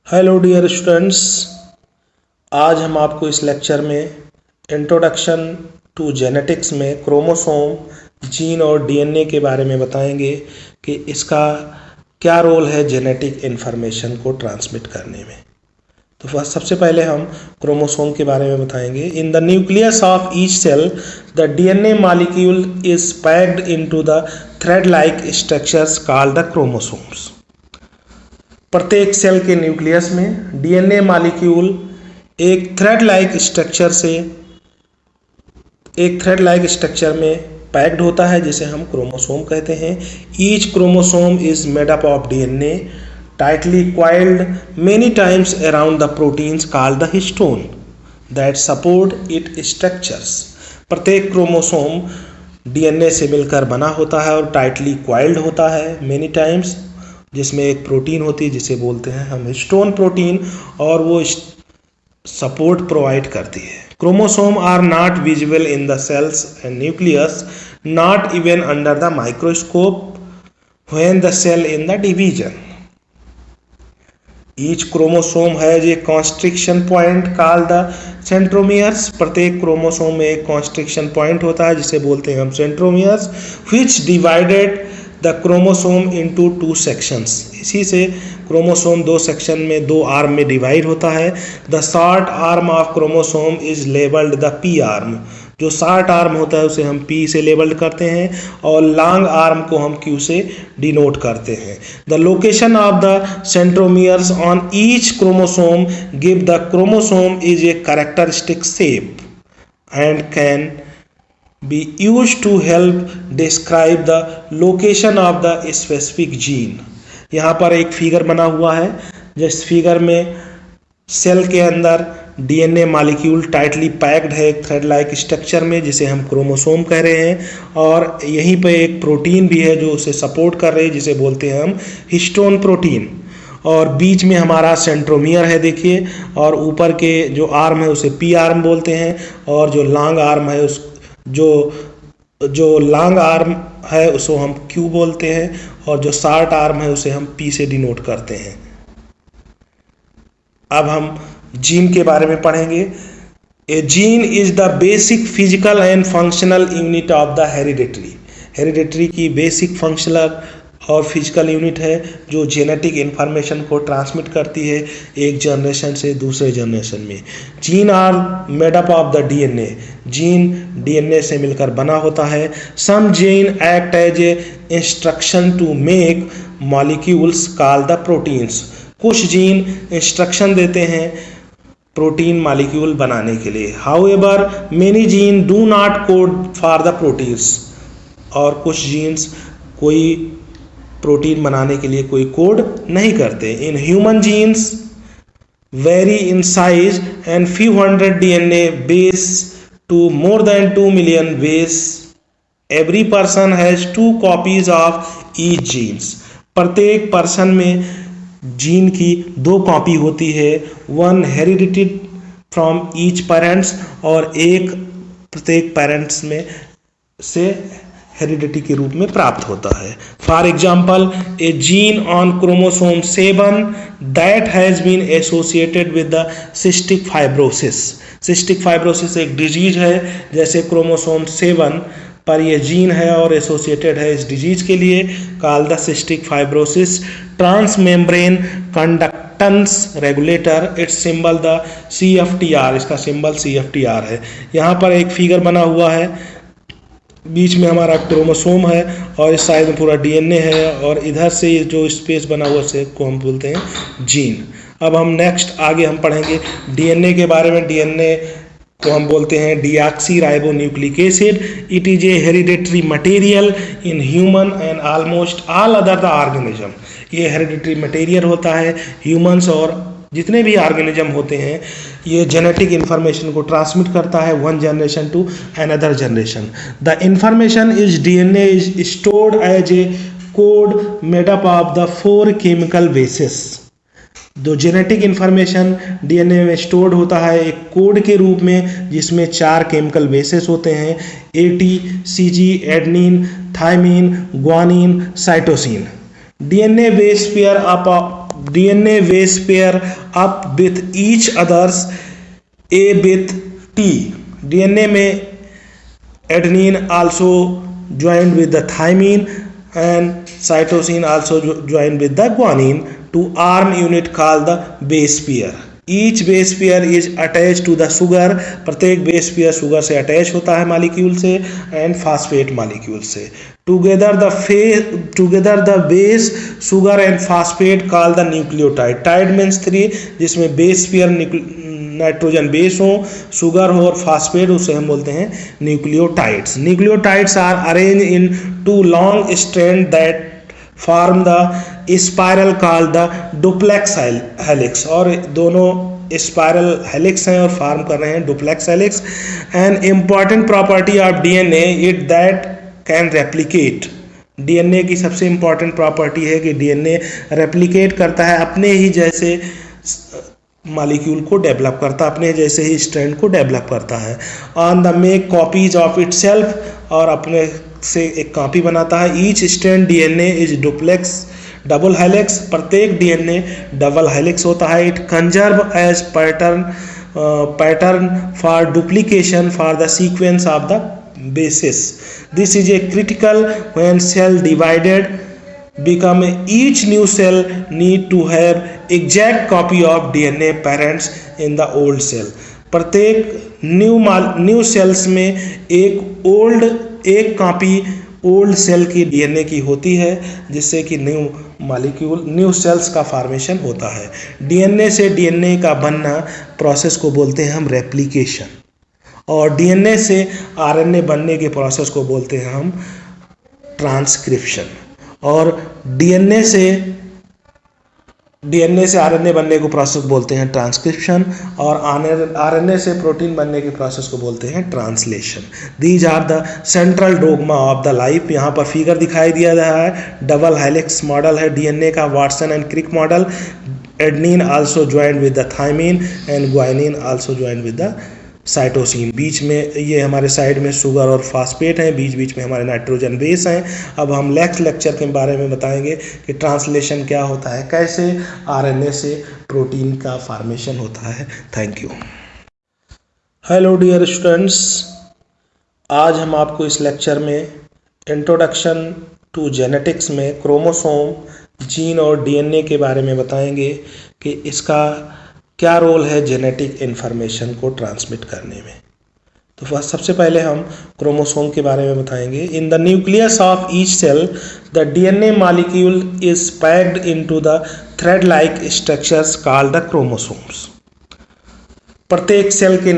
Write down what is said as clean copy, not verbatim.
Hello dear students, आज हम आपको इस लेक्चर में इंट्रोडक्शन टू जेनेटिक्स में क्रोमोसोम, जीन और डीएनए के बारे में बताएंगे कि इसका क्या रोल है जेनेटिक इन्फॉर्मेशन को ट्रांसमिट करने में। तो फर्स्ट सबसे पहले हम क्रोमोसोम के बारे में बताएंगे। In the nucleus of each cell the DNA molecule is packed into the thread like structures called the chromosomes. प्रत्येक सेल के न्यूक्लियस में डीएनए मॉलिक्यूल एक थ्रेड लाइक स्ट्रक्चर में पैक्ड होता है, जिसे हम क्रोमोसोम कहते हैं। Each chromosome is made up of DNA tightly coiled many times around the proteins called the histone that support its structures। प्रत्येक क्रोमोसोम डीएनए से मिलकर बना होता है और टाइटली क्वाइल्ड होता है मेनी टाइम्स, जिसमें एक प्रोटीन होती है जिसे बोलते हैं हम हिस्टोन प्रोटीन, और वो सपोर्ट प्रोवाइड करती है। Chromosome are not visible in the cells and nucleus, not even under the microscope when the cell in the division. Each chromosome has a constriction point called the centromeres. प्रत्येक chromosome में एक constriction point होता है जिसे बोलते हैं हम centromeres, which divided the chromosome into two sections. इसी से क्रोमोसोम दो सेक्शन में, दो आर्म में डिवाइड होता है। The short arm of chromosome is labelled the P arm. जो शॉर्ट आर्म होता है उसे हम पी से लेबल्ड करते हैं और लॉन्ग आर्म को हम क्यू से डिनोट करते हैं। The location of the centromeres on each chromosome give the chromosome is a characteristic shape and can be used to help describe the location of the specific gene। यहाँ पर एक figure बना हुआ है, जिस फिगर में सेल के अंदर डीएनए मॉलिक्यूल टाइटली पैक्ड है एक थ्रेड लाइक स्ट्रक्चर में, जिसे हम क्रोमोसोम कह रहे हैं, और यहीं पे एक प्रोटीन भी है जो उसे सपोर्ट कर रही है, जिसे बोलते हैं हम हिस्टोन प्रोटीन। और बीच में हमारा सेंट्रोमियर है देखिए, और ऊपर के जो आर्म है उसे पी आर्म बोलते हैं, और जो लॉन्ग आर्म है उस जो लॉन्ग आर्म है उसको हम क्यू बोलते हैं, और जो शॉर्ट आर्म है उसे हम पी से डिनोट करते हैं। अब हम जीन के बारे में पढ़ेंगे। A gene is the basic physical and functional unit of the hereditary की बेसिक फंक्शनल और फिजिकल यूनिट है जो जेनेटिक इन्फॉर्मेशन को ट्रांसमिट करती है एक जनरेशन से दूसरे जनरेशन में। Gene are made up of the DNA. Gene DNA से मिलकर बना होता है। Some gene act as a instruction to make molecules called the proteins. कुछ जीन इंस्ट्रक्शन देते हैं प्रोटीन मॉलिक्यूल बनाने के लिए। However many gene do not code for the proteins. और कुछ जीन्स कोई प्रोटीन बनाने के लिए कोई कोड नहीं करते। In human genes vary in size and few hundred DNA base to more than 2 million base। Every person has 2 copies of each genes। प्रत्येक पर्सन में जीन की 2 कॉपी होती है, वन हेरिडिटेड फ्रॉम ईच पेरेंट्स, और एक प्रत्येक पेरेंट्स में से हेरिडिटी के रूप में प्राप्त होता है। For example, a gene on chromosome 7 that has been associated with the cystic fibrosis. Cystic fibrosis एक डिजीज है, जैसे क्रोमोसोम 7 पर यह जीन है और एसोसिएटेड है इस डिजीज के लिए, called the cystic fibrosis. Transmembrane conductance regulator, its symbol the CFTR। इसका सिंबल CFTR है। यहाँ पर एक फिगर बना हुआ है, बीच में हमारा क्रोमोसोम है और इस साइड में पूरा डीएनए है, और इधर से जो स्पेस बना हुआ से को हम बोलते हैं जीन। अब हम नेक्स्ट आगे हम पढ़ेंगे डीएनए के बारे में। डीएनए को हम बोलते हैं deoxy ribo nucleic acid. It is a hereditary material in human and almost all other the organism. ये हेरिडिटरी मटेरियल होता है ह्यूमन्स और जितने भी ऑर्गेनिज्म होते हैं। ये जेनेटिक इन्फॉर्मेशन को ट्रांसमिट करता है one generation to another generation. The information is DNA is stored as a code made up of the 4 chemical bases. जो जेनेटिक इन्फॉर्मेशन डीएनए में स्टोर्ड होता है एक कोड के रूप में, जिसमें 4 केमिकल बेसिस होते हैं, AT, CG, adenine, thymine, guanine, cytosine. DNA base pair up DNA base pair up with each others A with T. DNA में adenine also joined with the thymine and cytosine also joined with the guanine to arm unit called the base pair. Each base pair is attached to the sugar. प्रत्येक base pair sugar से attach होता है molecule से and phosphate molecule से. Together the base sugar and phosphate call the nucleotide. Tide means 3, जिसमें base pair nitrogen base हो, sugar हो और फास्फेट, उसे हम बोलते हैं nucleotides. Nucleotides are arrange in 2 long strand that form the spiral called the duplex helix. और दोनों स्पाइरल हेलिक्स हैं और फॉर्म कर रहे हैं duplex helix. An important property of DNA it that can replicate. DNA की सबसे इम्पॉर्टेंट प्रॉपर्टी है कि डीएनए रेप्लिकेट करता है, अपने ही जैसे मॉलिक्यूल को डेवलप करता है, अपने जैसे ही स्ट्रैंड को डेवलप करता है. On the make copies of itself, और अपने से एक कॉपी बनाता है. Each strand DNA is duplex double helix. प्रत्येक डीएनए डबल हेलिक्स होता है. It conserve as pattern for duplication for the sequence of the bases. This is a critical when cell divided become each new cell need to have exact copy of DNA parents in the old cell. प्रत्येक new sales में एक copy old cell की DNA की होती है, जिससे कि new sales का फॉर्मेशन होता है. डीएनए से डीएनए का बनना प्रोसेस को बोलते हैं हम रेप्लिकेशन, और डीएनए से आरएनए बनने के प्रोसेस को बोलते हैं हम ट्रांसक्रिप्शन. और डीएनए से आरएनए बनने को प्रोसेस बोलते हैं ट्रांसक्रिप्शन, और आरएनए से प्रोटीन बनने के प्रोसेस को बोलते हैं translation. These are the central dogma of the life. यहाँ पर फिगर दिखाई दिया रहा है. डबल हेलिक्स मॉडल है डीएनए का, Watson and Crick model. Adenine also joined with the thymine and guanine also joined with the cytosine. बीच में ये हमारे साइड में शुगर और फास्फेट हैं, बीच में हमारे नाइट्रोजन बेस हैं. अब हम नेक्स्ट लेक्चर के बारे में बताएंगे कि ट्रांसलेशन क्या होता है, कैसे आरएनए से प्रोटीन का फॉर्मेशन होता है. Thank you. Hello dear students, आज हम आपको इस लेक्चर में इंट्रोडक्शन टू जेनेटिक्स में क्रोमोसोम, जीन और डीएनए के बारे में बताएंगे कि इसका क्या रोल है जेनेटिक इन्फॉर्मेशन को ट्रांसमिट करने में. तो सबसे पहले हम क्रोमोसोम के बारे में बताएंगे. In the nucleus of each cell the DNA molecule is packed into the thread like structures called the chromosomes. प्रत्येक सेल के